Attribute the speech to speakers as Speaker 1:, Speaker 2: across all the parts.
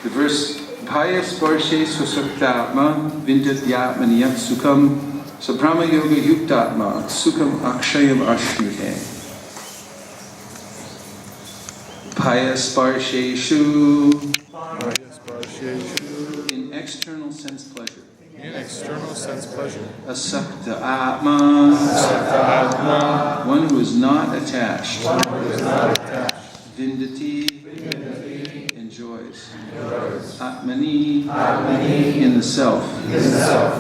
Speaker 1: The verse, Bhaya sparshe swasuktatma vindatyatmani yat sukham Brahma Yoga Yuktatma Sukham Akshayam Ashnuhe Bhaya Sparsheshu in external sense pleasure. Asakta Atma one who is not attached. Vindati enjoys. Atmani in the self.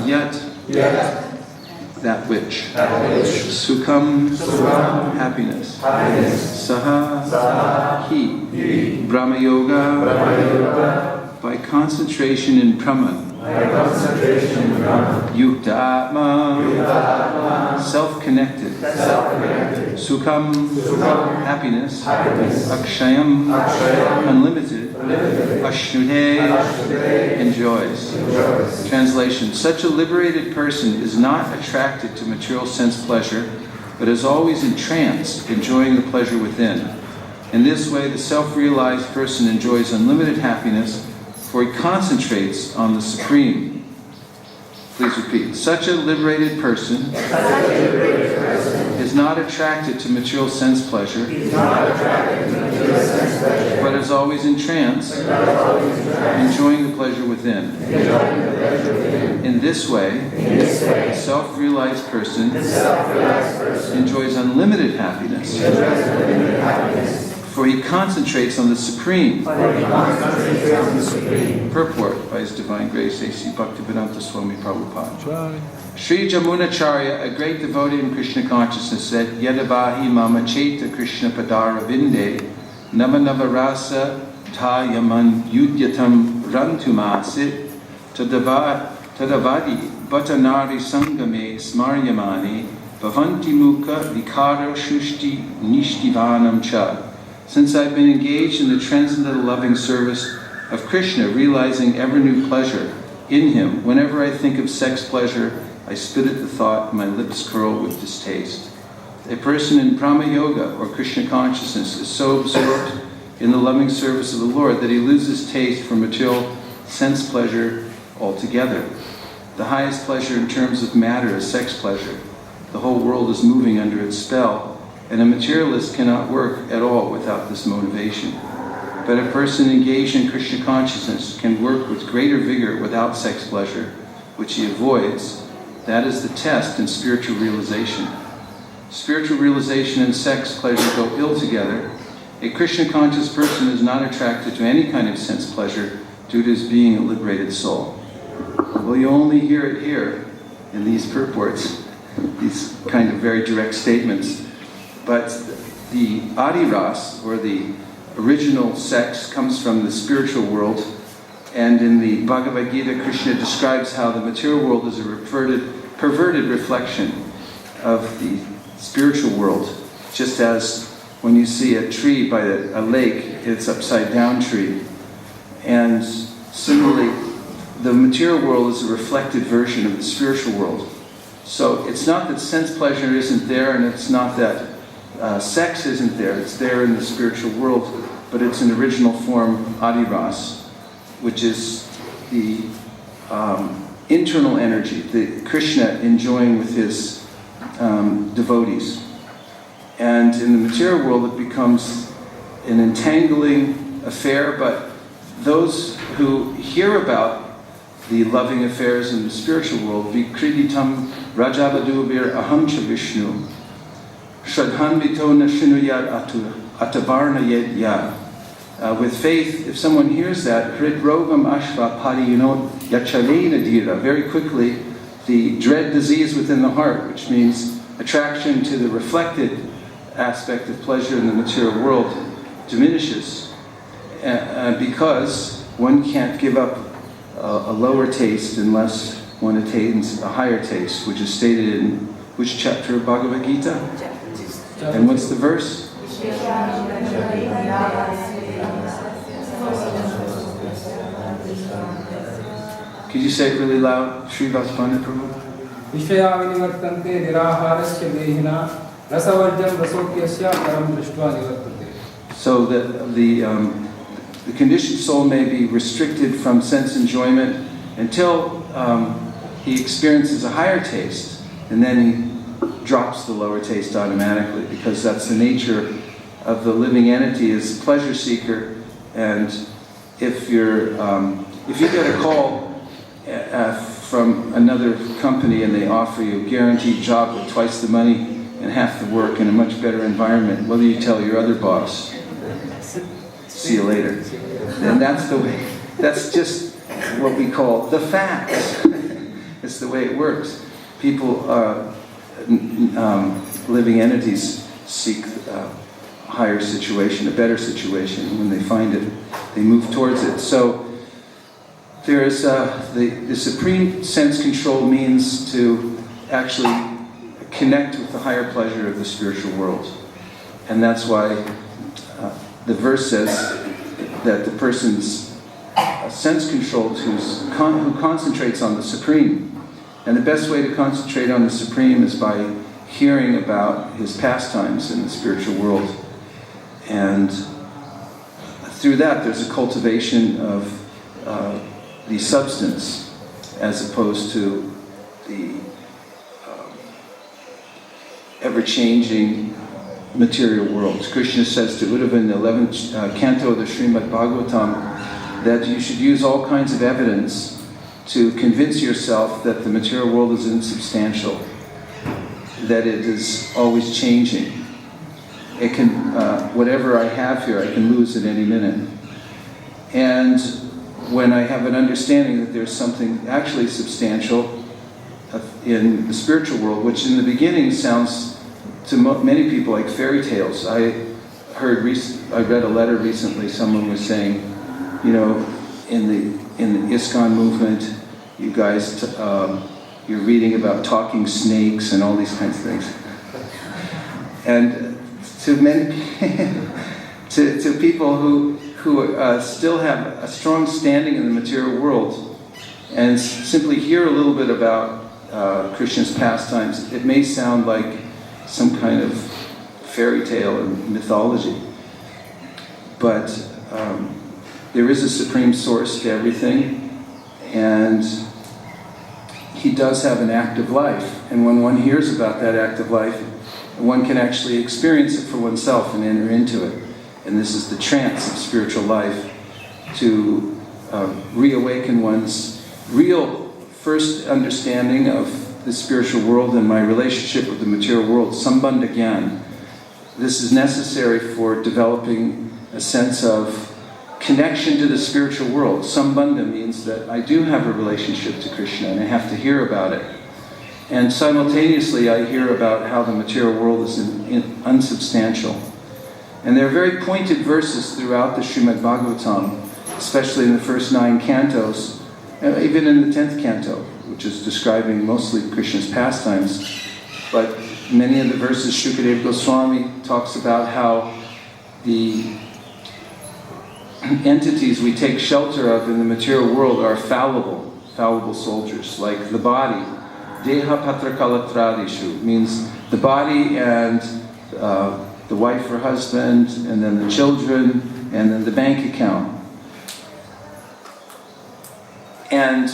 Speaker 1: Yat that which. Sukham happiness. Saha he. Brahma Yoga by concentration in Brahman. Yukta Atma self-connected. Sukham happiness. Akshayam unlimited. Ashnuhe enjoys. Translation: such a liberated person is not attracted to material sense pleasure, but is always entranced, enjoying the pleasure within. In this way, the self-realized person enjoys unlimited happiness, for he concentrates on the Supreme. Please repeat. Such a liberated person is not attracted to material sense pleasure, but is always entranced, enjoying the pleasure within. In this way, the self-realized person enjoys unlimited happiness, for he concentrates on the Supreme. Purport by His Divine Grace A.C. Bhaktivedanta Swami Prabhupada. Sri Jamunacharya, a great devotee in Krishna consciousness, said, Yadavahi mama cheta Krishna padara vinde Namanava rasa tayaman yudyatam rantumasit tadavadi bhatanari sangame smaryamani bhavanti mukha vikara shushti nishtivanam cha. Since I've been engaged in the transcendental loving service of Krishna, realizing ever new pleasure in him, whenever I think of sex pleasure, I spit at the thought and my lips curl with distaste. A person in Brahma Yoga or Krishna consciousness is so absorbed in the loving service of the Lord that he loses taste for material sense pleasure altogether. The highest pleasure in terms of matter is sex pleasure. The whole world is moving under its spell, and a materialist cannot work at all without this motivation. But a person engaged in Krishna consciousness can work with greater vigor without sex pleasure, which he avoids. That is the test in spiritual realization. Spiritual realization and sex pleasure go ill together. A Krishna conscious person is not attracted to any kind of sense pleasure due to his being a liberated soul. Well, you only hear it here in these purports, these kind of very direct statements. But the adiras, or the original sex, comes from the spiritual world. And in the Bhagavad Gita, Krishna describes how the material world is a perverted reflection of the spiritual world. Just as when you see a tree by a lake, it's upside down tree. And similarly, the material world is a reflected version of the spiritual world. So it's not that sense pleasure isn't there, and it's not that sex isn't there. It's there in the spiritual world, but it's an original form, adiras, which is the internal energy, the Krishna enjoying with his devotees. And in the material world it becomes an entangling affair, but those who hear about the loving affairs in the spiritual world, vikriditam rajavadubir ahamcha vishnu shradhanvito nashinuyad atavarna yed yad. With faith, if someone hears that, hridrogam ashva padiyunot yachalena dira, very quickly the dread disease within the heart, which means attraction to the reflected aspect of pleasure in the material world, diminishes, because one can't give up a lower taste unless one attains a higher taste, which is stated in which chapter of Bhagavad Gita? And what's the verse? Could you say it really loud? Sri Vasubandhu Prabhu? So the the conditioned soul may be restricted from sense enjoyment until he experiences a higher taste, and then he drops the lower taste automatically, because that's the nature of the living entity, is pleasure seeker. And if you get a call from another company and they offer you a guaranteed job with twice the money and half the work in a much better environment, what do you tell your other boss? See you later. And that's the way, that's just what we call the facts. It's the way it works. People, living entities, seek a higher situation, a better situation. When they find it, they move towards it. So there is the supreme sense control means to actually connect with the higher pleasure of the spiritual world. And that's why the verse says that the person's sense controlled who concentrates on the supreme. And the best way to concentrate on the supreme is by hearing about his pastimes in the spiritual world. And through that, there's a cultivation of the substance, as opposed to the ever-changing material world. Krishna says to Uddhava in the 11th canto of the Srimad Bhagavatam that you should use all kinds of evidence to convince yourself that the material world is insubstantial, that it is always changing. It can, whatever I have here, I can lose at any minute. And when I have an understanding that there's something actually substantial in the spiritual world, which in the beginning sounds to many people like fairy tales. I read a letter recently, someone was saying, you know, in the ISKCON movement, you guys, you're reading about talking snakes and all these kinds of things. And to many, to people who still have a strong standing in the material world and simply hear a little bit about Krishna's pastimes, it may sound like some kind of fairy tale and mythology. But there is a supreme source to everything, and he does have an active life. And when one hears about that active life, one can actually experience it for oneself and enter into it. And this is the trance of spiritual life, to reawaken one's real first understanding of the spiritual world and my relationship with the material world, sambandha gyan. This is necessary for developing a sense of connection to the spiritual world. Sambandha means that I do have a relationship to Krishna and I have to hear about it. And simultaneously I hear about how the material world is unsubstantial. And there are very pointed verses throughout the Srimad Bhagavatam, especially in the first 9 cantos, and even in the 10th canto, which is describing mostly Krishna's pastimes. But many of the verses, Shukadeva Goswami talks about how the entities we take shelter of in the material world are fallible soldiers, like the body. Deha patra kalatradishu means the body and the wife or husband, and then the children, and then the bank account. And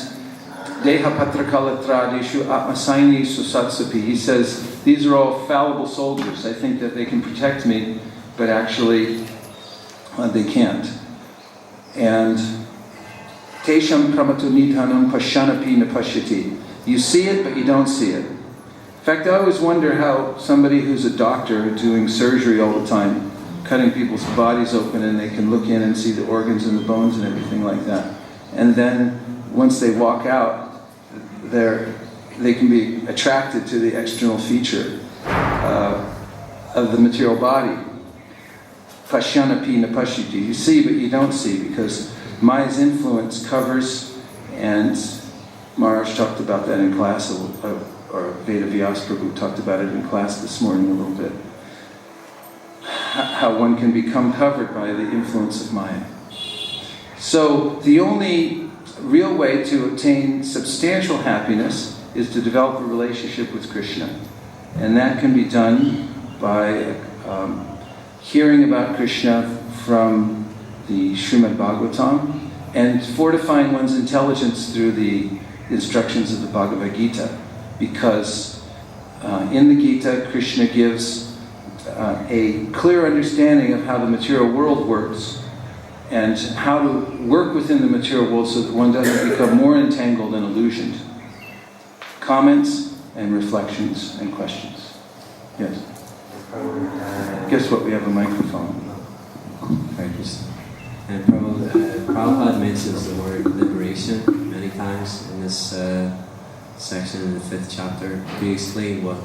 Speaker 1: Deha patra kalatradishu atmasaini susatsapi. He says, these are all fallible soldiers. I think that they can protect me, but actually they can't. And Tesham pramatu nidhanam pashyanapi napashyati. You see it, but you don't see it. In fact, I always wonder how somebody who's a doctor doing surgery all the time, cutting people's bodies open, and they can look in and see the organs and the bones and everything like that. And then once they walk out, they can be attracted to the external feature of the material body. Pashyanapi napashyati. You see, but you don't see, because Maya's influence covers, and Maharaj talked about that in class, or Veda Vyas Prabhu talked about it in class this morning a little bit. How one can become covered by the influence of Maya. So the only real way to attain substantial happiness is to develop a relationship with Krishna. And that can be done by hearing about Krishna from the Srimad Bhagavatam, and fortifying one's intelligence through the instructions of the Bhagavad Gita, because in the Gita, Krishna gives a clear understanding of how the material world works and how to work within the material world so that one doesn't become more entangled in illusions. Comments and reflections and questions. Yes? Guess what? We have a microphone.
Speaker 2: Practice. And Prabhupada mentions the word liberation many times in this section in the 5th chapter. Could you explain what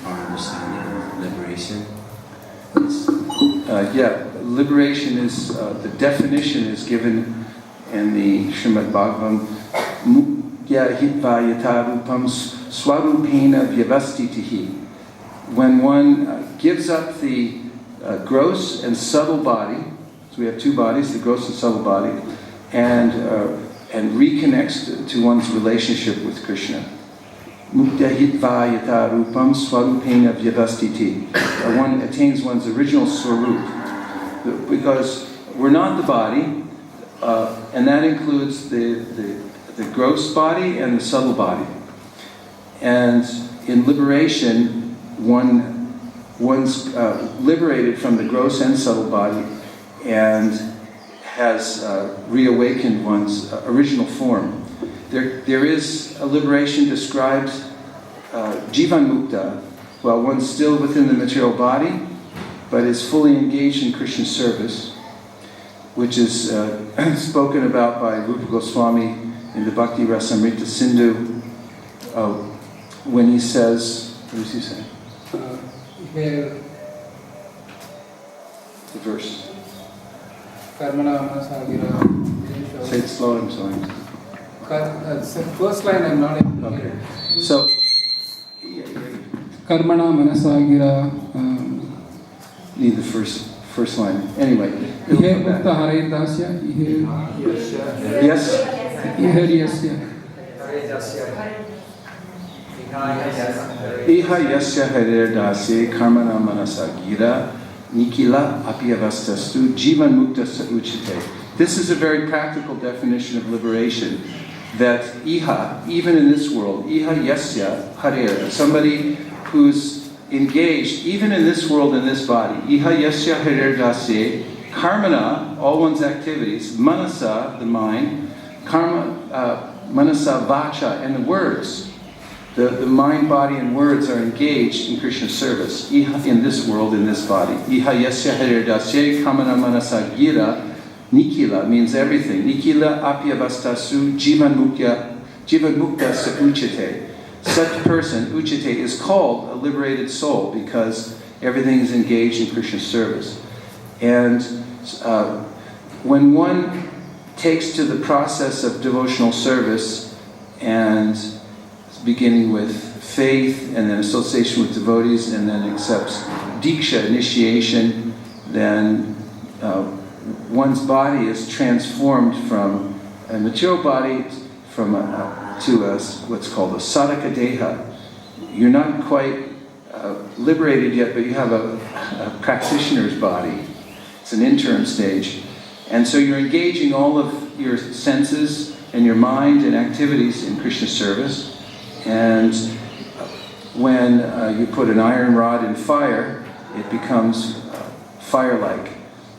Speaker 2: our understanding of liberation is?
Speaker 1: Liberation is, the definition is given in the Srimad Bhagavatam. Mukya hitva yatarupam swarupena vyavastitihi. When one gives up the gross and subtle body, so we have two bodies, the gross and subtle body, and reconnects to one's relationship with Krishna. Mukya hitva yatarupam swarupena vyavastiti. One attains one's original swarup. Because we're not the body, and that includes the gross body and the subtle body. And in liberation, one's liberated from the gross and subtle body and has reawakened one's original form. There is a liberation described, Jivan Mukta, while one's still within the material body, but is fully engaged in Krishna service, which is spoken about by Rupa Goswami in the Bhakti Rasamrita Sindhu, when he says, what does he say?
Speaker 3: Here,
Speaker 1: the verse.
Speaker 3: Karmana
Speaker 1: Say it slow, I'm sorry.
Speaker 3: First line I'm not able to
Speaker 1: Okay.
Speaker 3: hear.
Speaker 1: So,
Speaker 3: Karmana manasagira.
Speaker 1: need the first line. Anyway.
Speaker 3: Ihe mukta hare dasya.
Speaker 1: Yes?
Speaker 3: Ihe yasya.
Speaker 1: Iha yasya harer dasya karmana manasa gira nikila apyavastastu jivan mukta sa uchite. This is a very practical definition of liberation. That iha, even in this world, iha yasya harer, somebody who's engaged, even in this world, in this body, iha yasya harer dasya, karmana, all one's activities, manasa, the mind, karma, manasa vacha, and the words. The mind, body, and words are engaged in Krishna's service, iha, in this world, in this body. Iha yasya harer dasya, karmana manasa gira, nikila means everything. Nikila apyavastasu jivan mukta sa uchite. Such person, uchite, is called a liberated soul because everything is engaged in Krishna's service. And when one takes to the process of devotional service, and beginning with faith and then association with devotees and then accepts diksha, initiation, then one's body is transformed from a material body to what's called a sadhaka deha. You're not quite liberated yet, but you have a practitioner's body. It's an interim stage. And so you're engaging all of your senses and your mind and activities in Krishna service. And when you put an iron rod in fire, it becomes fire-like.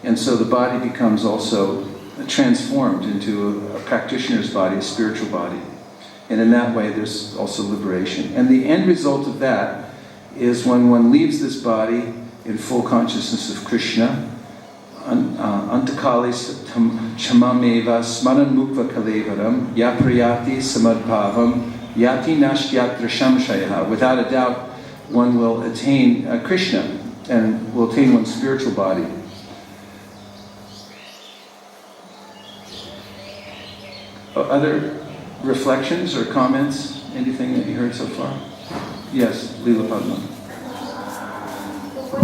Speaker 1: And so the body becomes also transformed into a practitioner's body, a spiritual body. And in that way, there's also liberation. And the end result of that is when one leaves this body in full consciousness of Krishna, antakali chamameva smaran mukva kalevaram yaprayati samadbhavam yati nashtyatra shamshayaha. Without a doubt, one will attain Krishna and will attain one's spiritual body. Other reflections or comments? Anything that you heard so far? Yes, Leela Padma.
Speaker 4: The way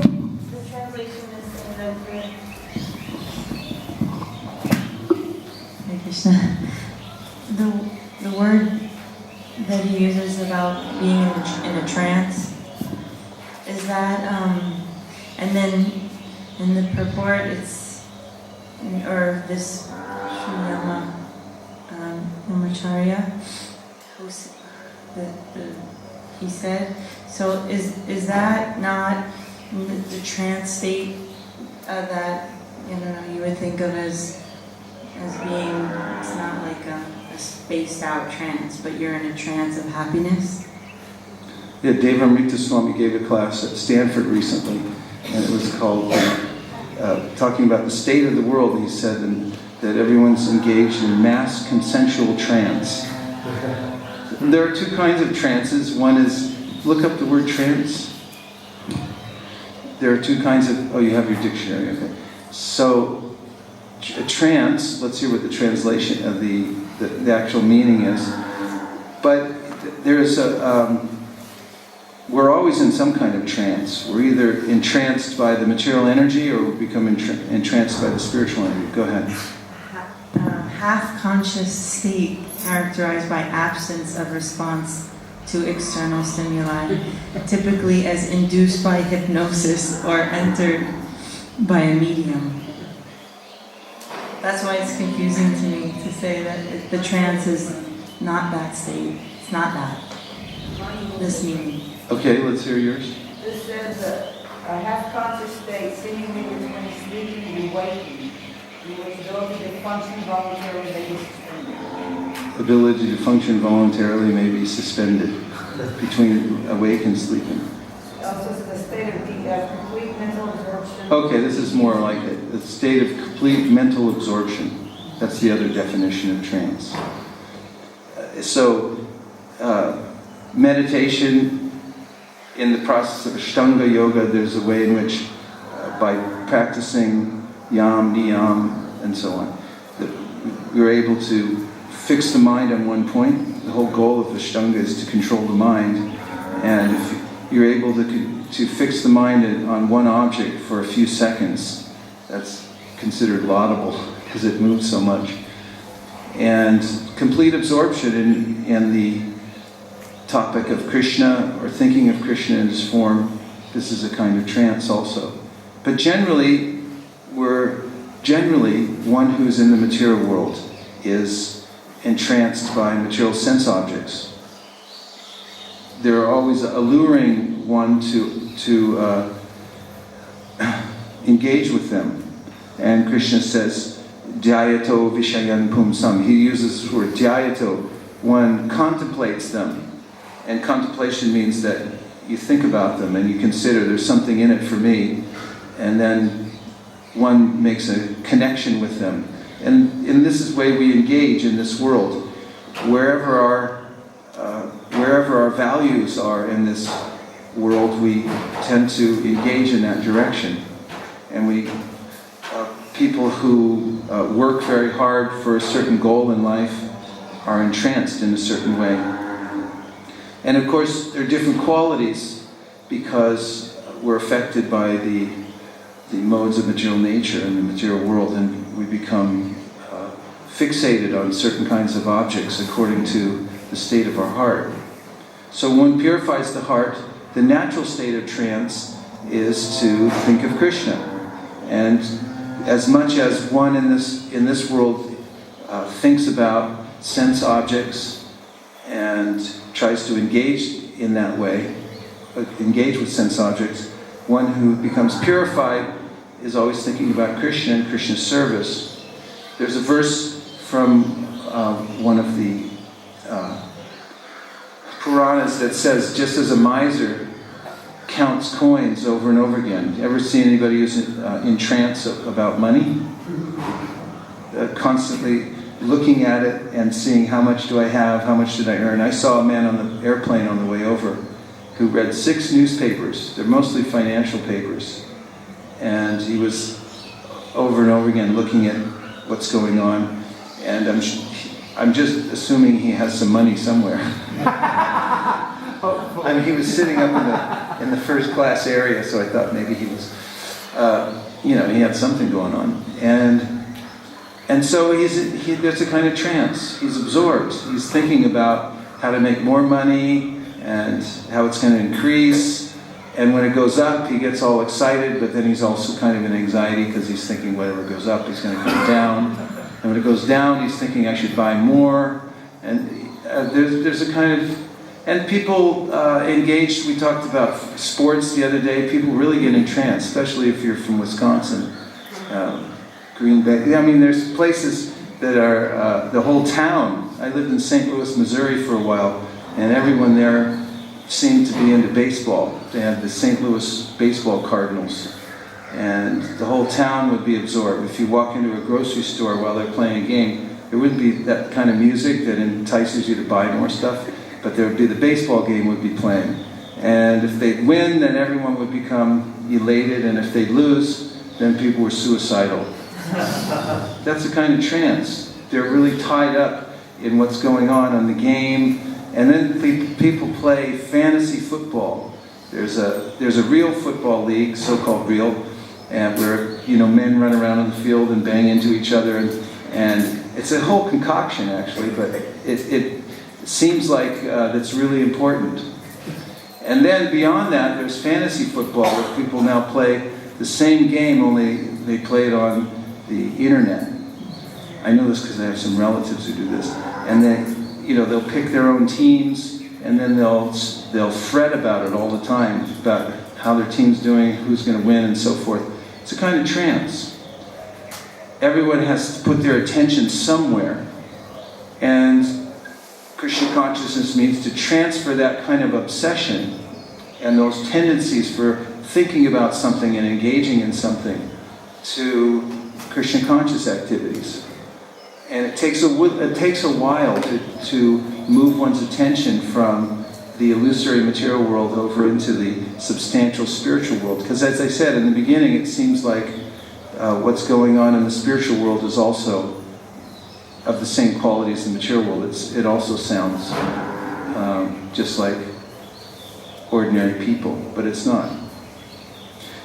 Speaker 4: the translation is in the Greek. Hare Krishna. The word that he uses about being in a trance, is that, and then in the purport it's or this Shriyama Brahmacharya, he said. So is that not the trance state that you would think of as being, it's not like a spaced out trance, but you're in a trance of happiness?
Speaker 1: Yeah, Devamrita Swami gave a class at Stanford recently, and it was called talking about the state of the world. He said that everyone's engaged in mass consensual trance. There are two kinds of trances. One is, look up the word trance. There are two kinds of, oh, you have your dictionary, okay. So, a trance, let's hear what the translation of the actual meaning is. But there's we're always in some kind of trance. We're either entranced by the material energy or we become entranced by the spiritual energy. Go ahead.
Speaker 4: Half-conscious state characterized by absence of response to external stimuli, typically as induced by hypnosis or entered by a medium. That's why it's confusing to me to say that the trance is not that state. It's not that. This meaning.
Speaker 1: Okay, let's hear yours.
Speaker 5: This says a half-conscious state, seemingly between sleeping and waking. The ability to function voluntarily may be suspended.
Speaker 1: Ability to function voluntarily may be suspended between awake and sleeping.
Speaker 5: It also says a state of complete mental absorption.
Speaker 1: Okay, this is more like it. The state of complete mental absorption. That's the other definition of trance. Meditation, in the process of Ashtanga Yoga, there's a way in which, by practicing Yam, Niyam, and so on, that we're able to fix the mind on one point. The whole goal of Ashtanga is to control the mind, and if you're able to fix the mind on one object for a few seconds, that's considered laudable because it moves so much. And complete absorption in the topic of Krishna, or thinking of Krishna in his form, this is a kind of trance also. But generally, one who is in the material world is entranced by material sense objects. They're always alluring one to engage with them. And Krishna says, Dhyayato Vishayan Pumsam. He uses this word, Dhyayato. One contemplates them. And contemplation means that you think about them and you consider there's something in it for me, and then one makes a connection with them. And in this way we engage in this world. Wherever our values are in this world, we tend to engage in that direction. And people who work very hard for a certain goal in life are entranced in a certain way. And of course, there are different qualities because we're affected by the modes of material nature and the material world, and we become fixated on certain kinds of objects according to the state of our heart. So when one purifies the heart, the natural state of trance is to think of Krishna. And as much as one in this world thinks about sense objects and tries to engage in that way, engage with sense objects, one who becomes purified is always thinking about Krishna and Krishna's service. There's a verse from one of the Puranas that says, just as a miser counts coins over and over again. Ever seen anybody who's in trance about money? Constantly looking at it and seeing how much do I have, how much did I earn. I saw a man on the airplane on the way over who read 6 newspapers. They're mostly financial papers. And he was over and over again looking at what's going on. And I'm just assuming he has some money somewhere. I mean, he was sitting up in the first class area, so I thought maybe he was, he had something going on. And so there's a kind of trance. He's absorbed. He's thinking about how to make more money and how it's going to increase. And when it goes up, he gets all excited, but then he's also kind of in anxiety because he's thinking whatever goes up is going to come down. And when it goes down, he's thinking I should buy more. And there's a kind of... And people engaged, we talked about sports the other day, people really get entranced, especially if you're from Wisconsin, Green Bay. I mean, there's places that are the whole town. I lived in St. Louis, Missouri for a while, and everyone there seemed to be into baseball. They had the St. Louis baseball Cardinals, and the whole town would be absorbed. If you walk into a grocery store while they're playing a game, there wouldn't be that kind of music that entices you to buy more stuff, but there would be the baseball game would be playing. And if they'd win, then everyone would become elated, and if they'd lose, then people were suicidal. That's a kind of trance. They're really tied up in what's going on the game. And then people play fantasy football. There's a real football league, so-called real, and where men run around on the field and bang into each other, and it's a whole concoction actually, but it seems like that's really important. And then beyond that, there's fantasy football, where people now play the same game, only they play it on the internet. I know this because I have some relatives who do this, and they'll pick their own teams, and then they'll fret about it all the time, about how their team's doing, who's going to win, and so forth. It's a kind of trance. Everyone has to put their attention somewhere, and Krishna consciousness means to transfer that kind of obsession and those tendencies for thinking about something and engaging in something to Krishna conscious activities. And it takes a while to move one's attention from the illusory material world over into the substantial spiritual world. Because as I said in the beginning, it seems like what's going on in the spiritual world is also of the same quality as the material world. It also sounds just like ordinary people, but it's not.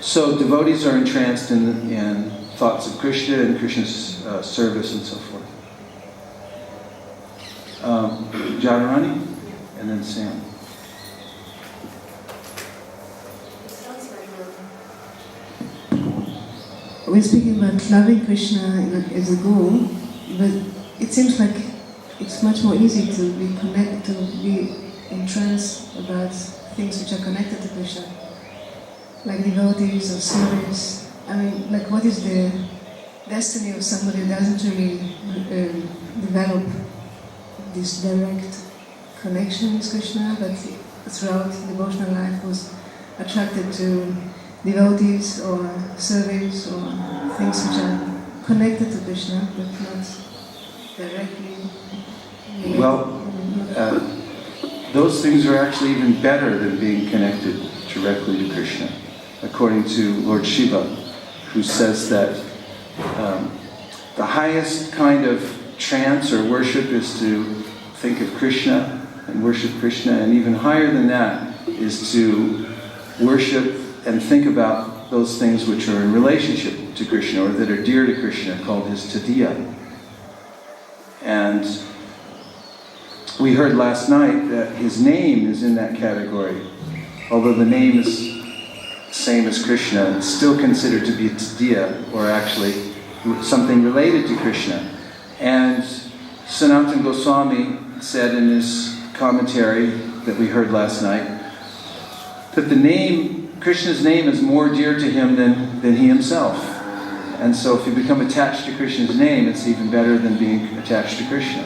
Speaker 1: So devotees are entranced in thoughts of Krishna and Krishna's service and so forth. Jadharani, and then Sam.
Speaker 6: We're speaking about loving Krishna as a goal, but it seems like it's much more easy to be connected, to be entranced about things which are connected to Krishna, like devotees or service. I mean, like what is the destiny of somebody who doesn't really develop this direct connection with Krishna, but throughout devotional life was attracted to devotees or service or things which are connected to Krishna, but not directly related.
Speaker 1: Well, those things are actually even better than being connected directly to Krishna, according to Lord Shiva, who says that the highest kind of trance or worship is to think of Krishna and worship Krishna, and even higher than that is to worship and think about those things which are in relationship to Krishna or that are dear to Krishna, called his tadiya. And we heard last night that his name is in that category. Although the name is the same as Krishna, it's still considered to be tadiya, or actually something related to Krishna. And Sanatana Goswami said in his commentary that we heard last night that the name, Krishna's name, is more dear to him than he himself. And so if you become attached to Krishna's name, it's even better than being attached to Krishna.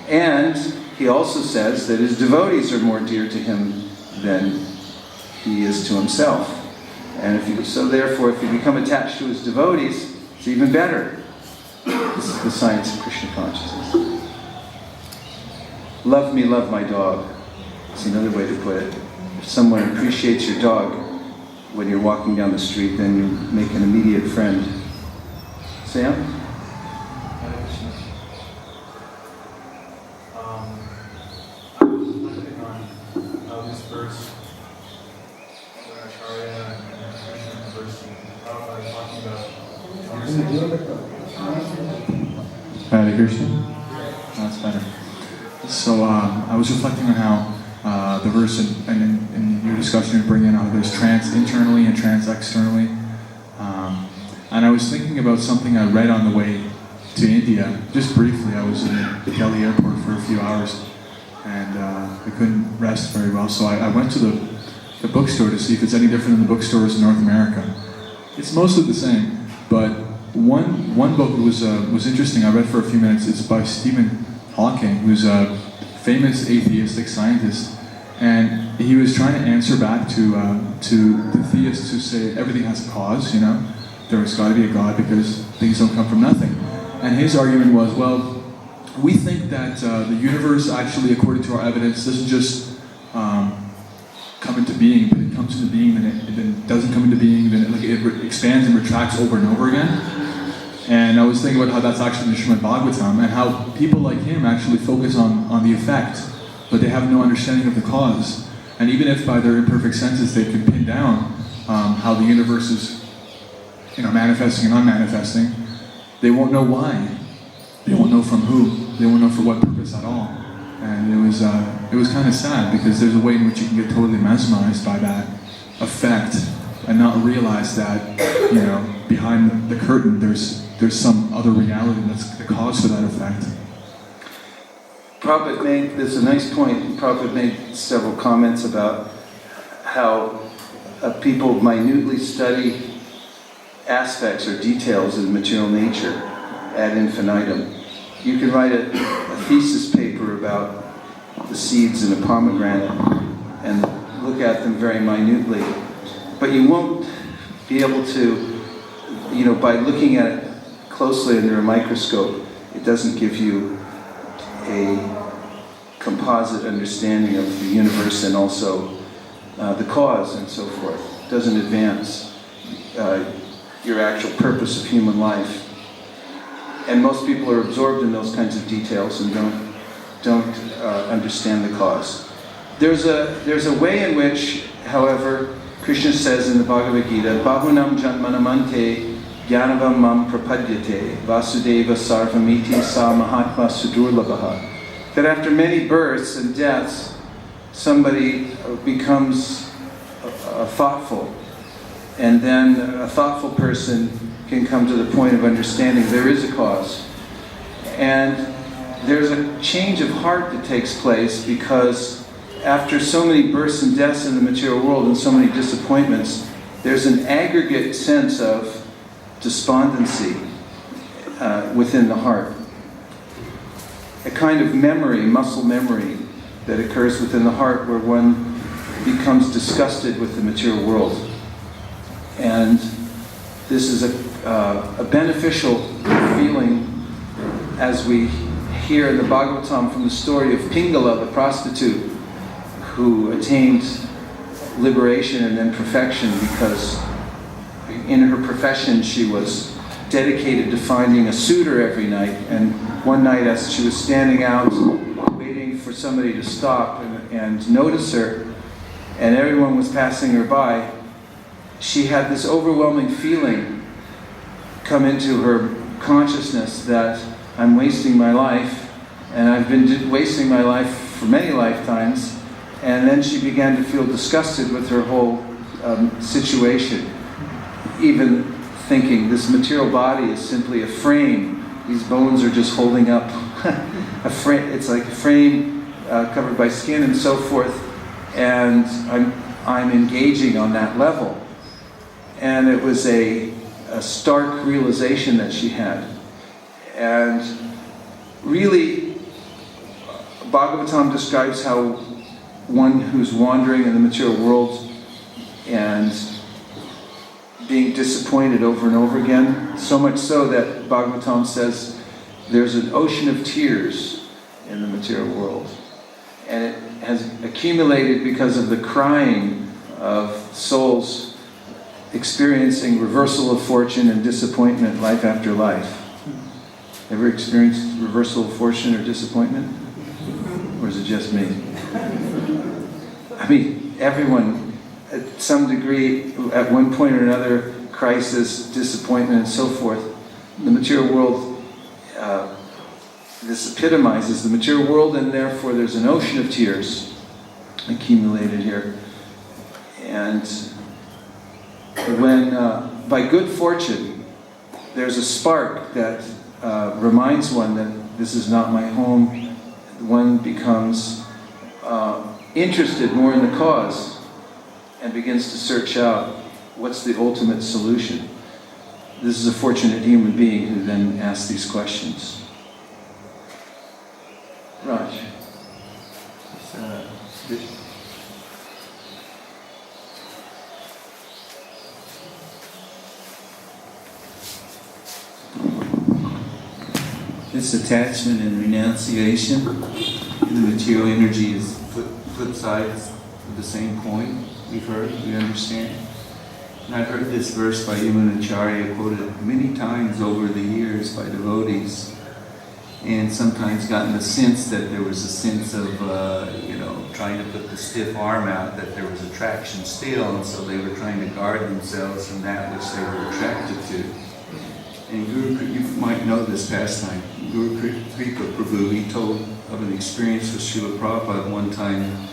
Speaker 1: And he also says that his devotees are more dear to him than he is to himself. And therefore, if you become attached to his devotees, it's even better. This is the science of Krishna consciousness. Love me, love my dog. It's another way to put it. If someone appreciates your dog when you're walking down the street, then you make an immediate friend. Sam?
Speaker 7: Reflecting on this verse, where Acharya and Krishna in the verse, Prabhupada is talking about Hare Krishna. That's better. So I was reflecting on how the verse in your discussion bringing out there's trance internally and trance externally. And I was thinking about something I read on the way to India. Just briefly, I was in the Delhi airport for a few hours, and I couldn't rest very well, so I went to the bookstore to see if it's any different than the bookstores in North America. It's mostly the same, but one book was interesting. I read for a few minutes. It's by Stephen Hawking, who's a famous atheistic scientist, and he was trying to answer back to the theists who say everything has a cause. You know, there's got to be a God because things don't come from nothing. And his argument was, well, we think that the universe actually, according to our evidence, doesn't just come into being, but it comes into being, then it doesn't come into being, then it expands and retracts over and over again. And I was thinking about how that's actually in the Srimad Bhagavatam, and how people like him actually focus on the effect, but they have no understanding of the cause. And even if by their imperfect senses they can pin down how the universe is, manifesting and unmanifesting, they won't know why. They won't know from who. They won't know for what purpose at all. And it was kind of sad, because there's a way in which you can get totally mesmerized by that effect and not realize that, behind the curtain there's some other reality that's the cause for that effect.
Speaker 1: Prabhupada made, there's a nice point, Prabhupada made several comments about how people minutely study aspects or details of material nature ad infinitum. You can write a thesis paper about the seeds in a pomegranate and look at them very minutely, but you won't be able to, by looking at it closely under a microscope, it doesn't give you a composite understanding of the universe and also the cause and so forth. It doesn't advance your actual purpose of human life. And most people are absorbed in those kinds of details and don't understand the cause. There's a way in which, however, Krishna says in the Bhagavad Gita, Bahunam Janmanamante Gyanavam Mam Prapadyate Vasudeva Sarvamiti Sa Mahatma Sudurlabhaha, that after many births and deaths, somebody becomes thoughtful, and then a thoughtful person can come to the point of understanding there is a cause. And there's a change of heart that takes place, because after so many births and deaths in the material world and so many disappointments, there's an aggregate sense of despondency within the heart. A kind of memory, muscle memory, that occurs within the heart where one becomes disgusted with the material world. And this is a beneficial feeling, as we hear in the Bhagavatam from the story of Pingala, the prostitute, who attained liberation and then perfection because in her profession she was dedicated to finding a suitor every night. And one night, as she was standing out waiting for somebody to stop and notice her, and everyone was passing her by, she had this overwhelming feeling come into her consciousness that I'm wasting my life, and I've been wasting my life for many lifetimes. And then she began to feel disgusted with her whole situation, even thinking this material body is simply a frame. These bones are just holding up a frame. It's like a frame covered by skin and so forth, and I'm engaging on that level. And it was a stark realization that she had. And really, Bhagavatam describes how one who's wandering in the material world and being disappointed over and over again, so much so that Bhagavatam says there's an ocean of tears in the material world. And it has accumulated because of the crying of souls experiencing reversal of fortune and disappointment life after life. Ever experienced reversal of fortune or disappointment? Or is it just me? I mean, everyone, at some degree, at one point or another, crisis, disappointment, and so forth. The material world, this epitomizes the material world, and therefore there's an ocean of tears accumulated here. And when, by good fortune, there's a spark that reminds one that this is not my home, one becomes interested more in the cause and begins to search out what's the ultimate solution. This is a fortunate human being who then asks these questions. Raj.
Speaker 8: This attachment and renunciation in the material energy is flip sides of the same point we understand. And I've heard this verse by Yamunacharya quoted many times over the years by devotees, and sometimes gotten the sense that there was a sense of, trying to put the stiff arm out, that there was attraction still, and so they were trying to guard themselves from that which they were attracted to. And you might know this pastime. Guru Kripa Prabhu, he told of an experience with Srila Prabhupada one time,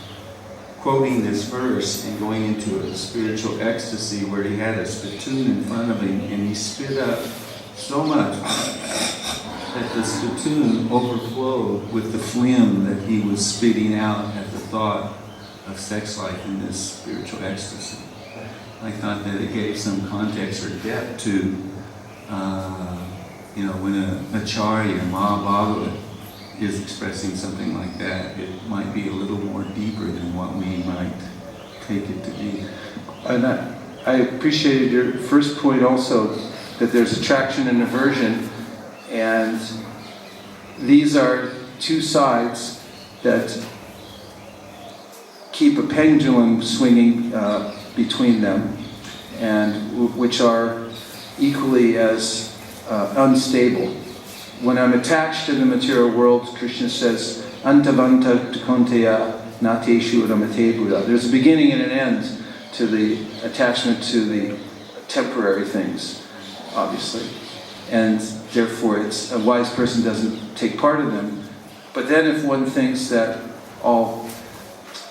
Speaker 8: quoting this verse and going into a spiritual ecstasy where he had a spittoon in front of him, and he spit up so much that the spittoon overflowed with the phlegm that he was spitting out at the thought of sex life in this spiritual ecstasy. I thought that it gave some context or depth to when an acharya, Mahabhagavad, is expressing something like that, it might be a little more deeper than what we might take it to be.
Speaker 1: And I appreciated your first point also, that there's attraction and aversion, and these are two sides that keep a pendulum swinging between them, and which are equally as unstable. When I'm attached to the material world, Krishna says, Antavanta Konteya Nateshu Ramate Buddha. There's a beginning and an end to the attachment to the temporary things, obviously. And therefore, a wise person doesn't take part in them. But then if one thinks that I'll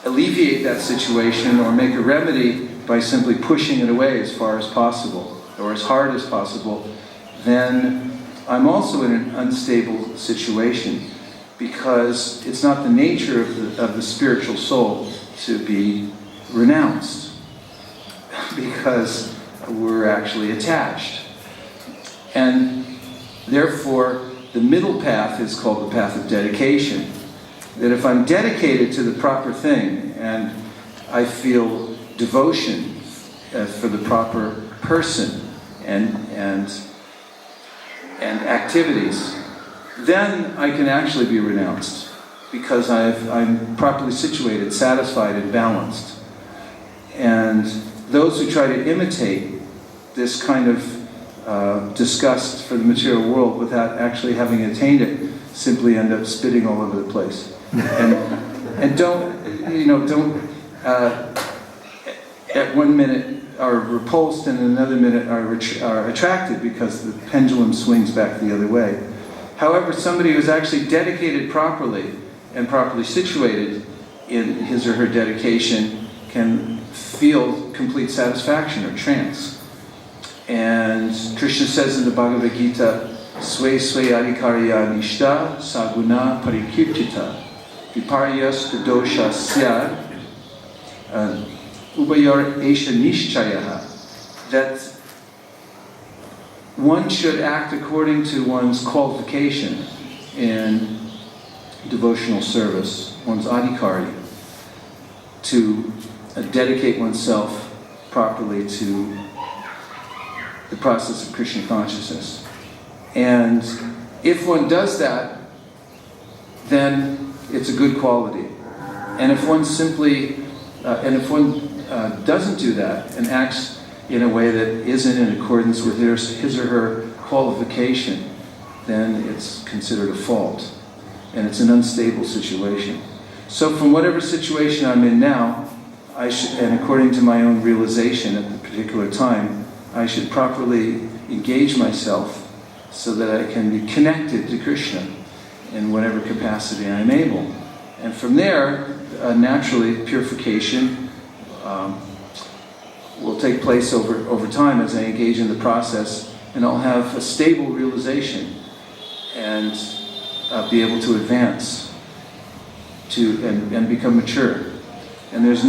Speaker 1: alleviate that situation or make a remedy by simply pushing it away as far as possible, or as hard as possible, then I'm also in an unstable situation, because it's not the nature of the spiritual soul to be renounced, because we're actually attached. And therefore, the middle path is called the path of dedication. That if I'm dedicated to the proper thing, and I feel devotion for the proper person and activities, then I can actually be renounced, because I'm properly situated, satisfied, and balanced. And those who try to imitate this kind of disgust for the material world without actually having attained it simply end up spitting all over the place. And don't at one minute are repulsed and in another minute are attracted, because the pendulum swings back the other way. However, somebody who's actually dedicated properly and properly situated in his or her dedication can feel complete satisfaction or trance. And Krishna says in the Bhagavad Gita, Swe Swe Adhikarya Nishta Saguna Parikirtita Viparyas Dosha Syad Ubayar Esha Nishchayaha, that one should act according to one's qualification in devotional service, one's adhikari, to dedicate oneself properly to the process of Krishna consciousness. And if one does that, then it's a good quality. And if one doesn't do that and acts in a way that isn't in accordance with his or her qualification, then it's considered a fault. And it's an unstable situation. So from whatever situation I'm in now, and according to my own realization at the particular time, I should properly engage myself so that I can be connected to Krishna in whatever capacity I'm able. And from there, naturally, purification will take place over time as I engage in the process, and I'll have a stable realization and be able to advance and become mature. And there's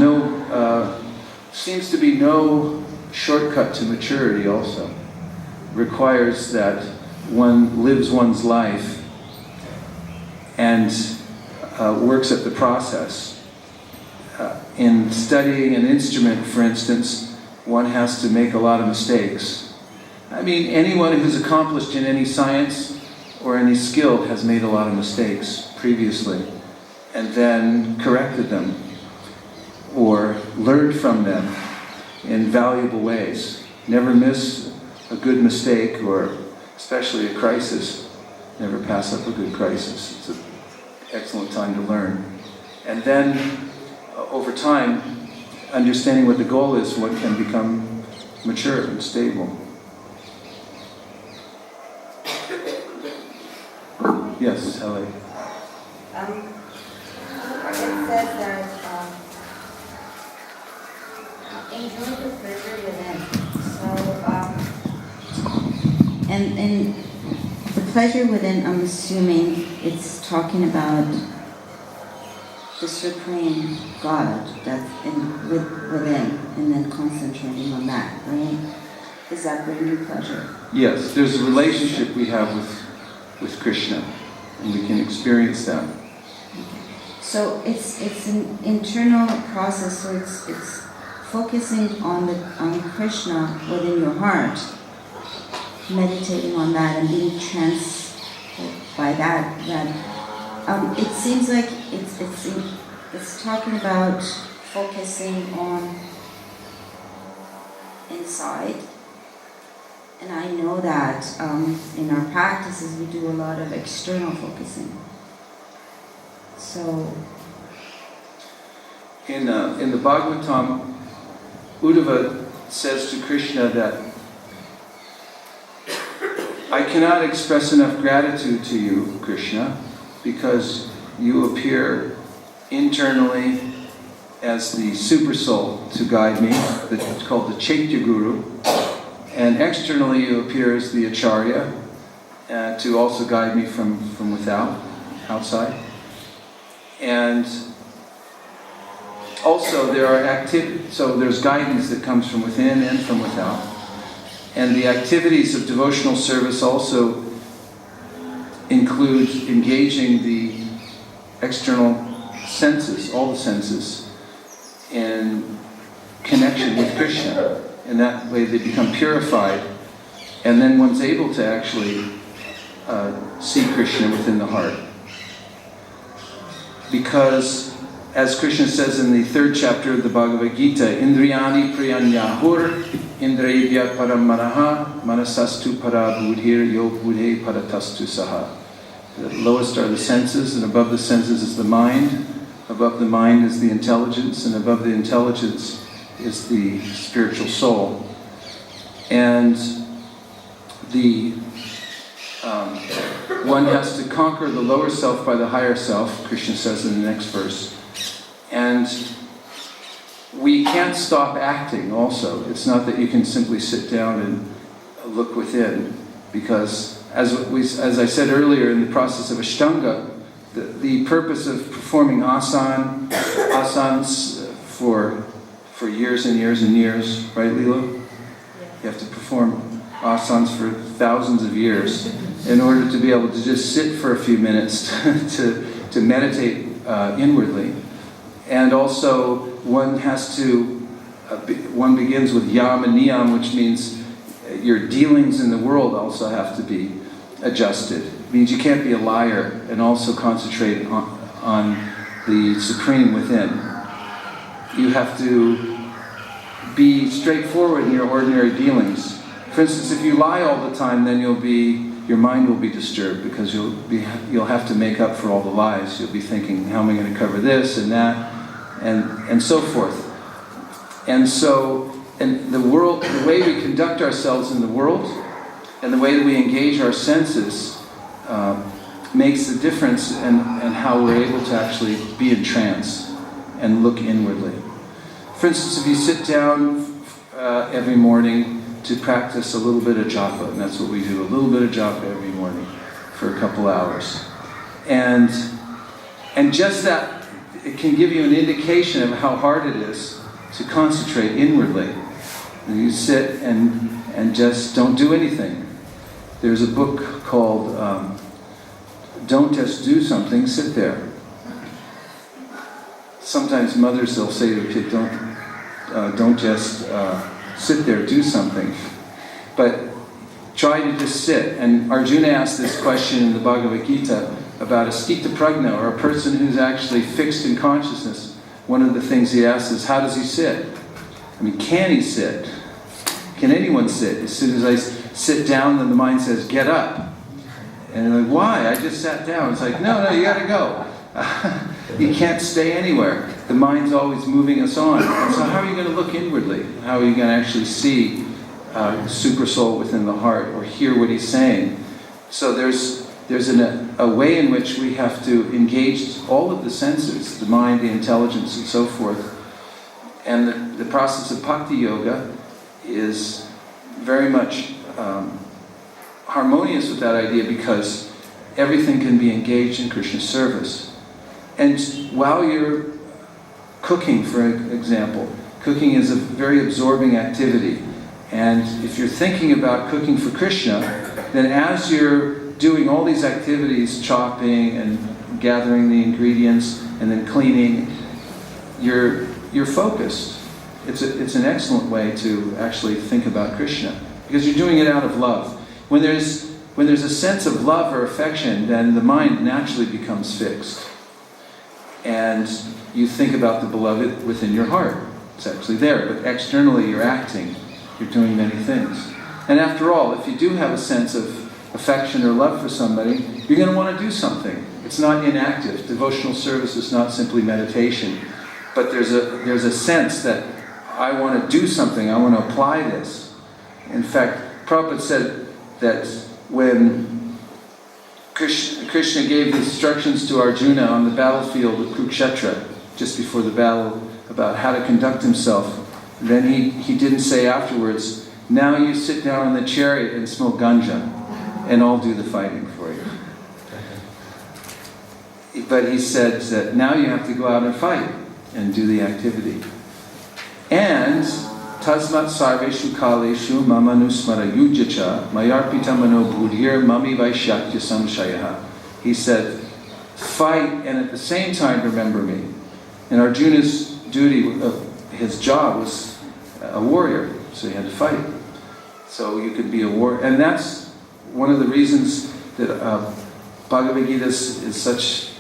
Speaker 1: seems to be no shortcut to maturity also. It requires that one lives one's life and works at the process. In studying an instrument, for instance, one has to make a lot of mistakes. I mean, anyone who's accomplished in any science or any skill has made a lot of mistakes previously and then corrected them or learned from them in valuable ways. Never miss a good mistake, or especially a crisis. Never pass up a good crisis. It's an excellent time to learn. And then, over time, understanding what the goal is, one can become mature and stable. Yes, Ellie.
Speaker 9: It says that enjoy the pleasure within. So, and the pleasure within, I'm assuming it's talking about the supreme God that's within, and then concentrating on that, right? Does that bring you pleasure?
Speaker 1: Yes, there's a relationship we have with Krishna, and we can experience that.
Speaker 9: So it's an internal process. So it's focusing on Krishna within your heart, meditating on that and being tranced by that. It seems like it's talking about focusing on inside. And I know that in our practices we do a lot of external focusing. So
Speaker 1: in the Bhagavatam, Uddhava says to Krishna that I cannot express enough gratitude to you, Krishna, because you appear internally as the super soul to guide me. It's called the Chaitya Guru. And externally you appear as the Acharya to also guide me from without, outside. And also there are so there's guidance that comes from within and from without. And the activities of devotional service also include engaging the external senses, all the senses, in connection with Krishna. In that way they become purified, and then one's able to actually see Krishna within the heart. Because, as Krishna says in the 3rd chapter of the Bhagavad Gita, Indriyani priyanyahur, indrayivya param manaha, manasastu para buddhir yo buddhe paratastu saha. The lowest are the senses, and above the senses is the mind. Above the mind is the intelligence, and above the intelligence is the spiritual soul. And one has to conquer the lower self by the higher self, Krishna says in the next verse. And we can't stop acting also. It's not that you can simply sit down and look within, because as I said earlier, in the process of Ashtanga, the purpose of performing asans for years and years and years, right, Leela? Yeah. You have to perform asanas for thousands of years in order to be able to just sit for a few minutes to meditate inwardly. And also, one begins with yam and niyam, which means your dealings in the world also have to be adjusted. It means you can't be a liar and also concentrate on the supreme within. You have to be straightforward in your ordinary dealings. For instance, if you lie all the time, then your mind will be disturbed, because you'll have to make up for all the lies. You'll be thinking, how am I going to cover this and that, and so forth. And so, the way we conduct ourselves in the world, and the way that we engage our senses, makes the difference in how we're able to actually be in trance and look inwardly. For instance, if you sit down every morning to practice a little bit of japa, and that's what we do, a little bit of japa every morning for a couple hours. And just that, it can give you an indication of how hard it is to concentrate inwardly. And you sit and just don't do anything. There's a book called Don't Just Do Something, Sit There. Sometimes mothers, they'll say to a kid, don't just sit there, do something. But try to just sit. And Arjuna asked this question in the Bhagavad Gita about a stita prajna, or a person who's actually fixed in consciousness. One of the things he asks is, how does he sit? I mean, can he sit? Can anyone sit? As soon as I sit down, then the mind says, get up. And I'm like, why? I just sat down. It's like, no, you gotta go. You can't stay anywhere. The mind's always moving us on. And so how are you going to look inwardly? How are you going to actually see Super Soul within the heart, or hear what he's saying? So there's a way in which we have to engage all of the senses, the mind, the intelligence, and so forth. And the process of Bhakti Yoga is very much harmonious with that idea, because everything can be engaged in Krishna's service. And while you're cooking, for example, cooking is a very absorbing activity. And if you're thinking about cooking for Krishna, then as you're doing all these activities, chopping and gathering the ingredients and then cleaning, you're focused. It's an excellent way to actually think about Krishna, because you're doing it out of love. When there's a sense of love or affection, then the mind naturally becomes fixed. And you think about the beloved within your heart. It's actually there, but externally you're acting. You're doing many things. And after all, if you do have a sense of affection or love for somebody, you're going to want to do something. It's not inactive. Devotional service is not simply meditation. But there's a sense that I want to do something, I want to apply this. In fact, Prabhupada said that when Krishna gave the instructions to Arjuna on the battlefield of Kurukshetra, just before the battle, about how to conduct himself, then he didn't say afterwards, now you sit down in the chariot and smoke ganja, and I'll do the fighting for you. But he said that now you have to go out and fight and do the activity. And tasmat sarveshu kaleshu mamanusmara yujyacha mayarpita mano buddhir mami vaishyatya samshayaha. He said, fight and at the same time remember me. And Arjuna's duty, his job was a warrior, so he had to fight. So you could be a warrior. And that's one of the reasons that Bhagavad Gita is such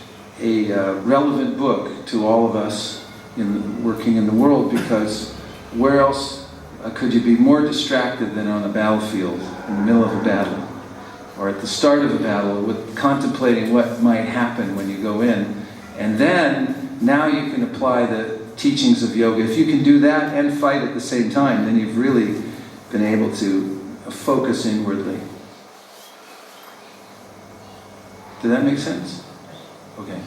Speaker 1: a relevant book to all of us working in the world, because where else could you be more distracted than on a battlefield, in the middle of a battle, or at the start of a battle, with contemplating what might happen when you go in. And then, now you can apply the teachings of yoga. If you can do that and fight at the same time, then you've really been able to focus inwardly. Did that make sense? Okay.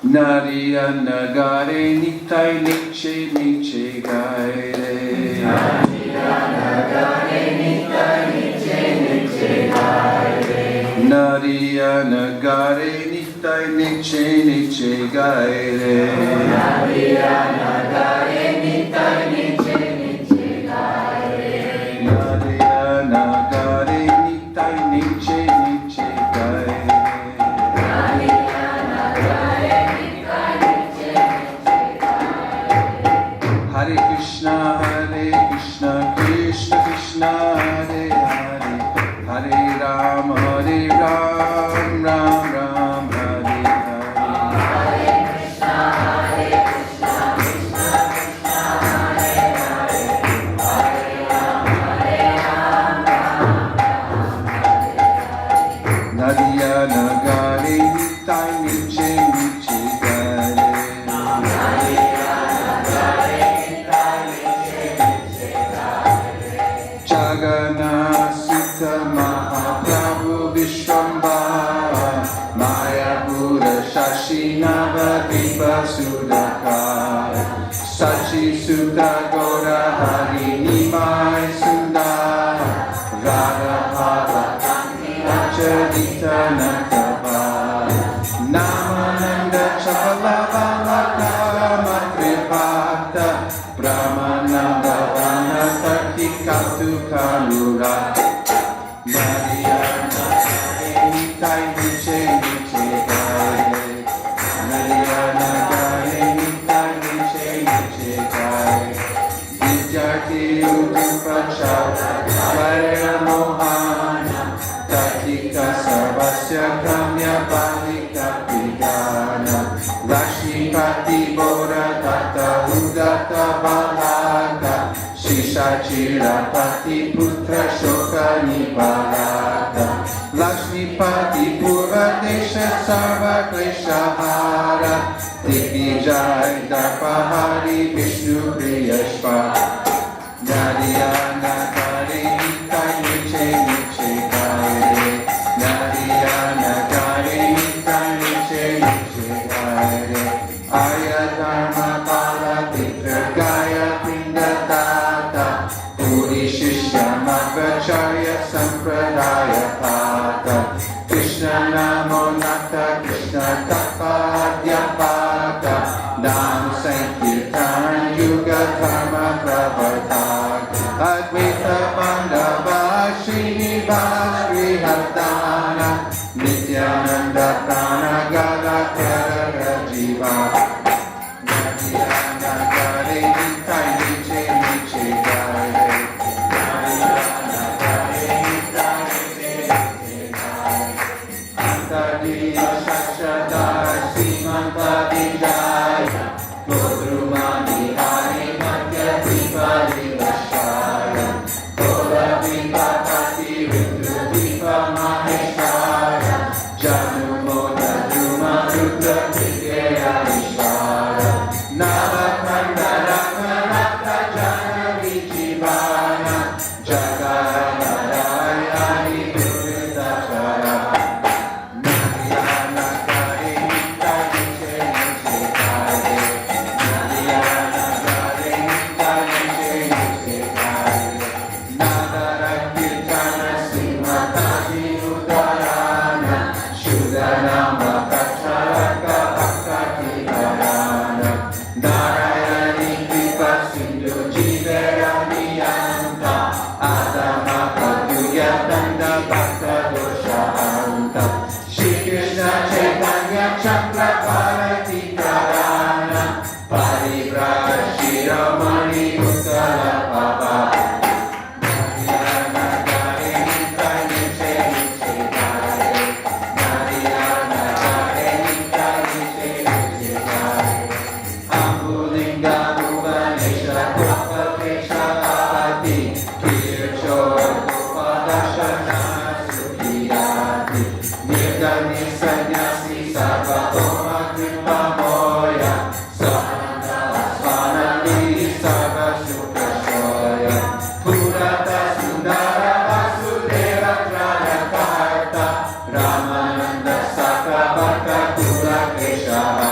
Speaker 1: Nariya nagare nitai niche niche gaire. Nariya nagare nitai niche niche gaire. Nariya nagare nitai niche niche gaire. Nariya nagare nitai niche niche gaire. Nariya nagare nitai niche niche gaire. Hare Krishna, Krishna Krishna, Hare Hare, Hare Ram, Ram Ram, Hare Hare. Hare Krishna, Krishna Krishna, Hare Hare, Hare Ram, Ram Hare Hare. Nadiya nagare nitai niche niche gare. Jaganasita Mahaprabhu Vishwambara Mayapura Shashi Navadipa Sudaka Sachi Dita Natava Namananda Chapalavalaka Matripata Brahmananda Vanataki Katu Karura Nariyana Nitai Niche Niche Gare Nariyana Gare Nitai Niche Niche Gare Vidyati Udupachara Gare Mohana Tatika Sarvasya Kamya Palika Pidana Lakshmipati Bora Tata Udata Balaka Shisha Chirapati Putra Shoka Nibalaka Lakshmipati Pura Desha Sarva Klesha Hara Digvijay Darpahari Vishnu Priyashpa Nariyana Gare Nitai Niche Niche Gare Nariyana Gare Nitai Niche Niche Gare Aya Dharma Pala Pitra Gaya Pinda Data Puri Shishya Madhvacharya Sampradaya Pata Krishna Namo Nata Krishna Tapadya Pata Nam Sankirtan Yuga Dharma Pravartaka Advaita Bandava Srinivas Srihatana Nityananda Prana Gala Kara Jiva Nariyana Gare Nitai Niche Niche Gare Nariyana Gare Nitai Niche Niche Gare Antadiya Shashadar Simanta Vijaya Godrumani Hari Madhya Dipari Vashaya Gola Vipapati Ritru Vipa Maheshara Janu Moda Druma Rudra Vigaya Ishvara Navakanda Rakarata Jana Vichivana Jagarayani Viridachara Nariyana Gare Nitai Niche Niche Gare Nariyana Gare Nitai Niche Niche Gare Nadara Kirtana Simhatadi Udarana Shudanama Kacharaka Bhaktaki Harana Narayani Kripa Sindhu Jivera Niyanta Adama Kaduya Danda Bhakta Dosha Anta Shri Krishna Chaitanya Chakra Bharati Karana Parivraj Shiromani Uttara Baba Nariyana Gare Nitai Niche Niche Gare Nariyana Gare Nitai Niche Niche Gare Ambulinga Bhuvanesha Gopakesha Avati Kirchor Gopadashana Sukiyati Nirgani Sanyasi Sarvatoma Kripa Moya Sahana Svanandi Sarva Shukashoya Purata Sundara Vasudeva Traya Karta Ramananda Saka Bhakta Kula Keshaha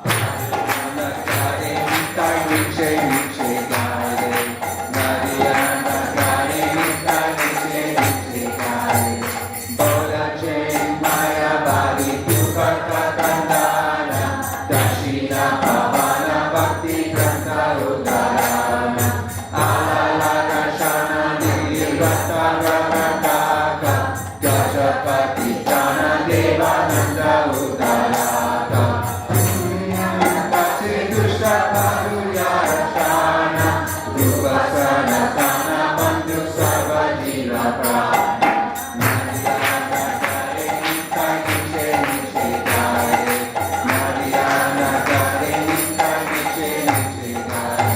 Speaker 1: Nariyana Gare Nitai Niche Niche Gare Nariyana Gare Nitai Niche Niche Gare Bola Jain Maya Bali Tukarta Kandana Dashina Pavana Bhakti Grantha Udarana Alala Dashana Nirvata Ragataka Gajapati Jana Devananda Udarata Pati Dushta Paruyarashana Rupasana Tana Bandhu Sarva Jirapa Nariyana Gare Nitai Niche Niche Gare Nariyana Gare Nitai Niche Niche Gare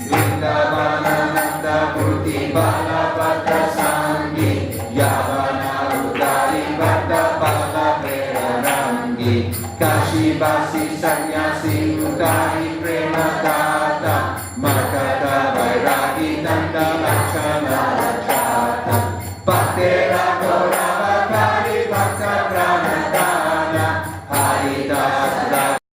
Speaker 1: Vrindavana Nanda Murti Bala